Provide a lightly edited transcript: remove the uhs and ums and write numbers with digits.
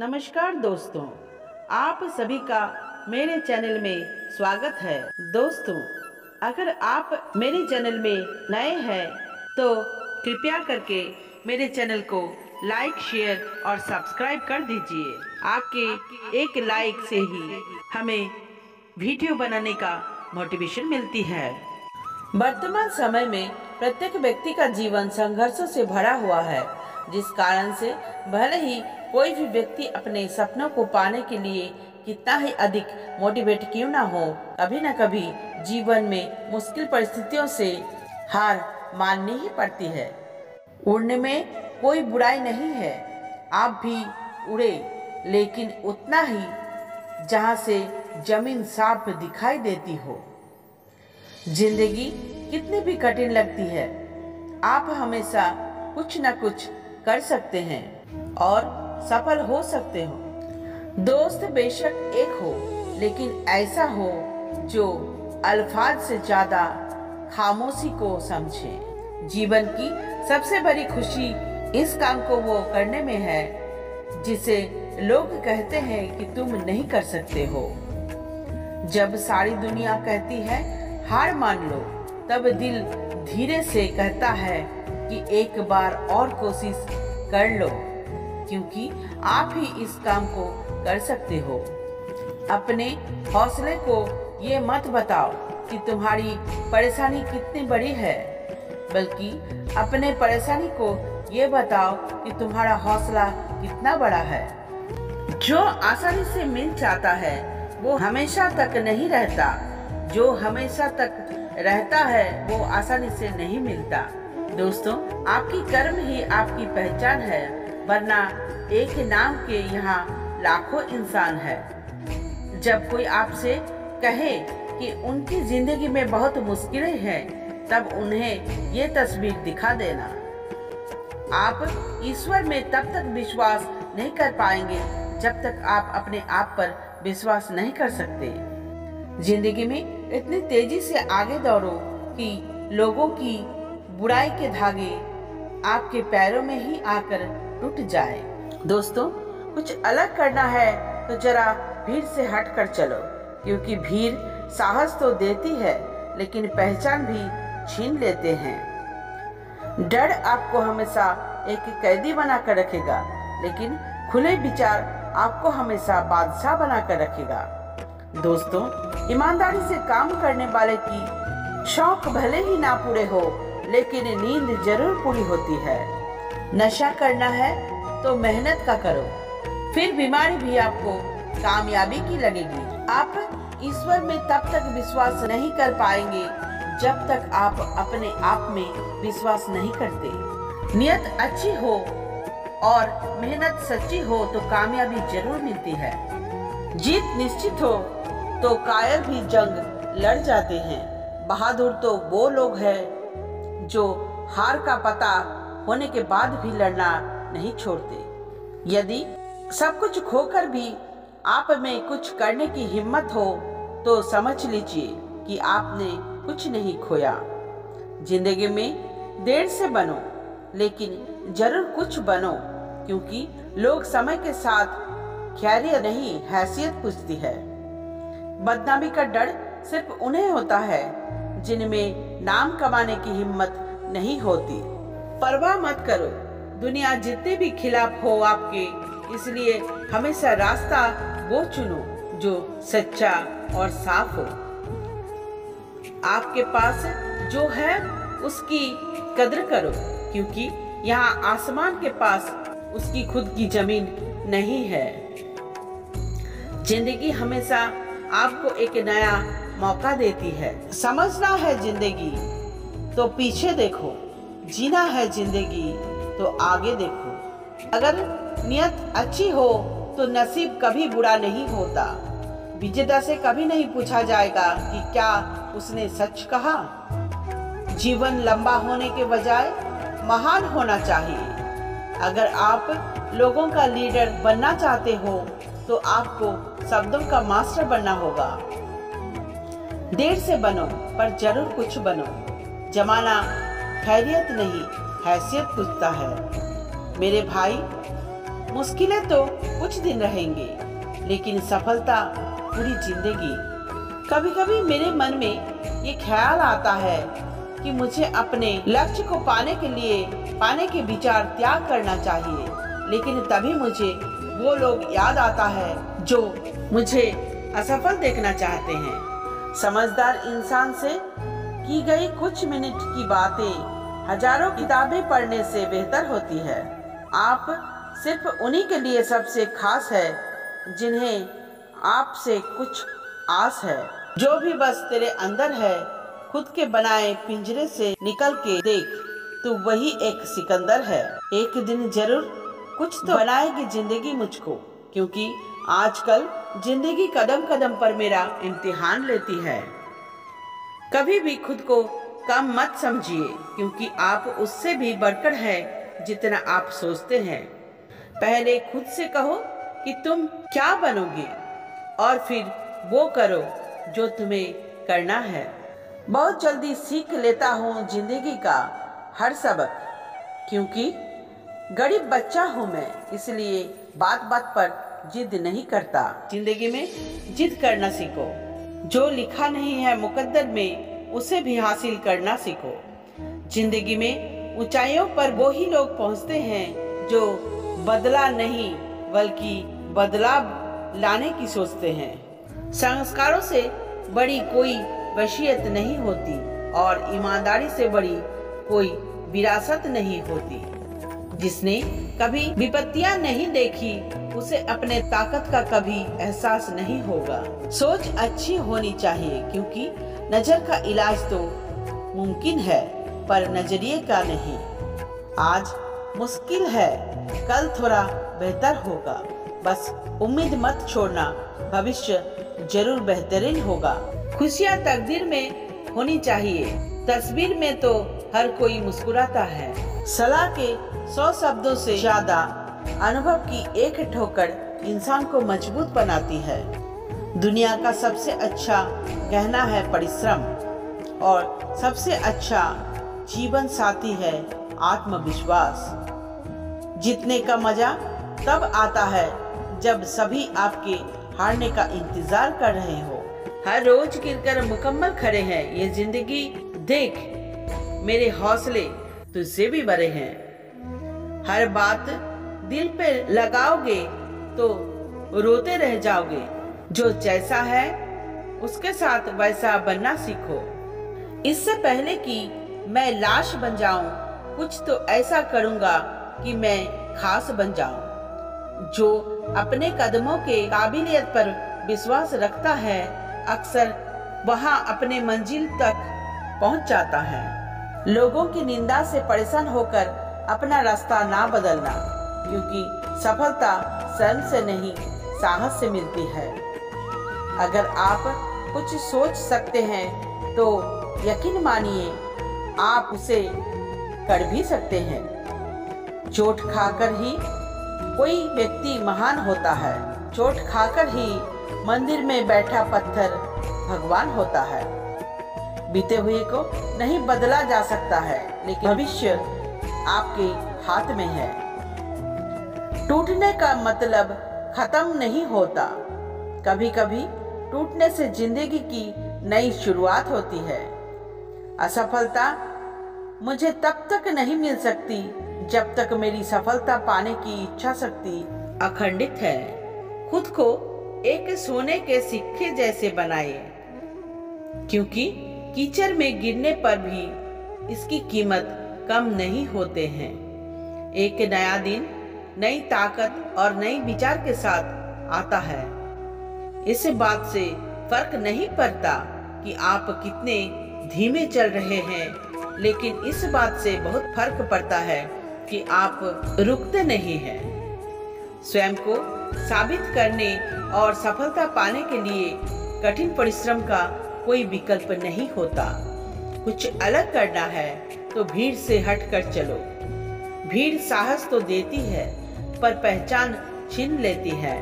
नमस्कार दोस्तों, आप सभी का मेरे चैनल में स्वागत है। दोस्तों, अगर आप मेरे चैनल में नए हैं तो कृपया करके मेरे चैनल को लाइक, शेयर और सब्सक्राइब कर दीजिए। आपके एक लाइक से ही हमें वीडियो बनाने का मोटिवेशन मिलती है। वर्तमान समय में प्रत्येक व्यक्ति का जीवन संघर्षों से भरा हुआ है, जिस कारण से भले ही कोई भी व्यक्ति अपने सपनों को पाने के लिए कितना ही अधिक मोटिवेट क्यों ना हो, कभी न कभी जीवन में मुश्किल परिस्थितियों से हार माननी ही पड़ती है। उड़ने में कोई बुराई नहीं है, आप भी उड़े, लेकिन उतना ही जहाँ से जमीन साफ दिखाई देती हो। जिंदगी कितनी भी कठिन लगती है, आप हमेशा कुछ न कुछ कर सकते हैं और सफल हो सकते हो। दोस्त बेशक एक हो, लेकिन ऐसा हो जो अल्फाज से ज्यादा खामोशी को समझे। जीवन की सबसे बड़ी खुशी इस काम को वो करने में है जिसे लोग कहते हैं कि तुम नहीं कर सकते हो। जब सारी दुनिया कहती है हार मान लो, तब दिल धीरे से कहता है कि एक बार और कोशिश कर लो, क्योंकि आप ही इस काम को कर सकते हो। अपने हौसले को ये मत बताओ कि तुम्हारी परेशानी कितनी बड़ी है, बल्कि अपने परेशानी को ये बताओ कि तुम्हारा हौसला कितना बड़ा है। जो आसानी से मिल जाता है वो हमेशा तक नहीं रहता, जो हमेशा तक रहता है वो आसानी से नहीं मिलता। दोस्तों, आपकी कर्म ही आपकी पहचान है, वरना एक नाम के यहाँ लाखों इंसान है। जब कोई आपसे कहे कि उनकी जिंदगी में बहुत मुश्किलें हैं, तब उन्हें ये तस्वीर दिखा देना। आप ईश्वर में तब तक विश्वास नहीं कर पाएंगे जब तक आप अपने आप पर विश्वास नहीं कर सकते। जिंदगी में इतनी तेजी से आगे दौड़ो कि लोगों की बुराई के धागे आपके पैरों में ही आकर टूट जाए। दोस्तों, कुछ अलग करना है तो जरा भीड़ से हटकर चलो, क्योंकि भीड़ साहस तो देती है लेकिन पहचान भी छीन लेते हैं। डर आपको हमेशा एक कैदी बनाकर रखेगा, लेकिन खुले विचार आपको हमेशा बादशाह बनाकर रखेगा। दोस्तों, ईमानदारी से काम करने वाले की शौक भले ही ना पूरे हो, लेकिन नींद जरूर पूरी होती है। नशा करना है तो मेहनत का करो, फिर बीमारी भी आपको कामयाबी की लगेगी। आप ईश्वर में तब तक विश्वास नहीं कर पाएंगे जब तक आप अपने आप में विश्वास नहीं करते। नियत अच्छी हो और मेहनत सच्ची हो तो कामयाबी जरूर मिलती है। जीत निश्चित हो तो कायर भी जंग लड़ जाते हैं। बहादुर तो वो लोग हैं जो हार का पता होने के बाद भी लड़ना नहीं छोड़ते। यदि सब कुछ खोकर भी आप में कुछ करने की हिम्मत हो तो समझ लीजिए कि आपने कुछ नहीं खोया। जिंदगी में देर से बनो, लेकिन जरूर कुछ बनो, क्योंकि लोग समय के साथ खैरियत नहीं हैसियत पूछती है। बदनामी का डर सिर्फ उन्हें होता है जिनमें नाम कमाने की हिम्मत नहीं होती। परवाह मत करो, दुनिया जितने भी खिलाफ हो आपके, इसलिए हमेशा रास्ता वो चुनो जो सच्चा और साफ हो। आपके पास जो है उसकी कद्र करो, क्योंकि यहाँ आसमान के पास उसकी खुद की जमीन नहीं है। जिंदगी हमेशा आपको एक नया मौका देती है। समझना है जिंदगी तो पीछे देखो, जीना है जिंदगी तो आगे देखो। अगर नियत अच्छी हो तो नसीब कभी बुरा नहीं होता। विजेता से कभी नहीं पूछा जाएगा कि क्या उसने सच कहा। जीवन लंबा होने के बजाय महान होना चाहिए। अगर आप लोगों का लीडर बनना चाहते हो तो आपको शब्दों का मास्टर बनना होगा। देर से बनो पर जरूर कुछ बनो। जमाना खैरियत नहीं हैसियत पूछता है। मेरे भाई, मुश्किलें तो कुछ दिन रहेंगे, लेकिन सफलता पूरी जिंदगी। कभी कभी मेरे मन में ये ख्याल आता है कि मुझे अपने लक्ष्य को पाने के विचार त्याग करना चाहिए, लेकिन तभी मुझे वो लोग याद आता है जो मुझे असफल देखना चाहते हैं। समझदार इंसान से की गई कुछ मिनट की बातें हजारों किताबें पढ़ने से बेहतर होती है। आप सिर्फ उन्हीं के लिए सबसे खास है जिन्हें आपसे कुछ आस है। जो भी बस तेरे अंदर है, खुद के बनाए पिंजरे से निकल के देख, तू वही एक सिकंदर है। एक दिन जरूर कुछ तो बनाएगी जिंदगी मुझको, क्योंकि आजकल जिंदगी कदम कदम पर मेरा इम्तिहान लेती है। कभी भी खुद को कम मत समझिए, क्योंकि आप उससे भी बढ़कर है जितना आप सोचते हैं। पहले खुद से कहो कि तुम क्या बनोगे, और फिर वो करो जो तुम्हें करना है। बहुत जल्दी सीख लेता हूँ जिंदगी का हर सबक, क्योंकि गरीब बच्चा हूँ मैं, इसलिए बात बात पर जिद नहीं करता। जिंदगी में जिद करना सीखो। जो लिखा नहीं है मुकद्दर में, उसे भी हासिल करना सीखो। जिंदगी में ऊंचाइयों पर वो ही लोग पहुंचते हैं जो बदला नहीं बल्कि बदलाव लाने की सोचते हैं। संस्कारों से बड़ी कोई वसीयत नहीं होती और ईमानदारी से बड़ी कोई विरासत नहीं होती। जिसने कभी विपत्तियां नहीं देखी, उसे अपने ताकत का कभी एहसास नहीं होगा। सोच अच्छी होनी चाहिए, क्योंकि नजर का इलाज तो मुमकिन है पर नजरिए का नहीं। आज मुश्किल है, कल थोड़ा बेहतर होगा। बस उम्मीद मत छोड़ना, भविष्य जरूर बेहतरीन होगा। खुशियाँ तकदीर में होनी चाहिए, तस्वीर में तो हर कोई मुस्कुराता है। सलाह के 100 शब्दों से ज्यादा अनुभव की एक ठोकर इंसान को मजबूत बनाती है। दुनिया का सबसे अच्छा गहना है परिश्रम, और सबसे अच्छा जीवन साथी है आत्मविश्वास। जीतने का मजा तब आता है जब सभी आपके हारने का इंतजार कर रहे हो। हर रोज गिरकर मुकम्मल खड़े हैं, ये जिंदगी देख मेरे हौसले तुझसे भी बड़े हैं। हर बात दिल पे लगाओगे तो रोते रह जाओगे। जो जैसा है उसके साथ वैसा बनना सीखो। इससे पहले कि मैं लाश बन जाऊं, कुछ तो ऐसा करूंगा कि मैं खास बन जाऊं। जो अपने कदमों के काबिलियत पर विश्वास रखता है, अक्सर वहां अपने मंजिल तक पहुंच जाता है। लोगों की निंदा से परेशान होकर अपना रास्ता ना बदलना, क्योंकि सफलता शर्म से नहीं साहस से मिलती है। अगर आप कुछ सोच सकते हैं तो यकीन मानिए आप उसे कर भी सकते हैं। चोट खाकर ही कोई व्यक्ति महान होता है। चोट खाकर ही मंदिर में बैठा पत्थर भगवान होता है। बीते हुए को नहीं बदला जा सकता है, लेकिन भविष्य आपके हाथ में है। टूटने का मतलब खत्म नहीं होता। कभी कभी टूटने से जिंदगी की नई शुरुआत होती है। असफलता मुझे तब तक नहीं मिल सकती जब तक मेरी सफलता पाने की इच्छा शक्ति अखंडित है। खुद को एक सोने के सिक्के जैसे बनाए, क्योंकि कीचड़ में गिरने पर भी इसकी कीमत कम नहीं होते हैं। एक नया दिन नई ताकत और नई विचार के साथ आता है। इस बात से फर्क नहीं पड़ता कि आप कितने धीमे चल रहे हैं, लेकिन इस बात से बहुत फर्क पड़ता है कि आप रुकते नहीं हैं। स्वयं को साबित करने और सफलता पाने के लिए कठिन परिश्रम का कोई विकल्प नहीं होता। कुछ अलग करना है तो भीड़ से हटकर चलो। भीड़ साहस तो देती है पर पहचान छीन लेती है।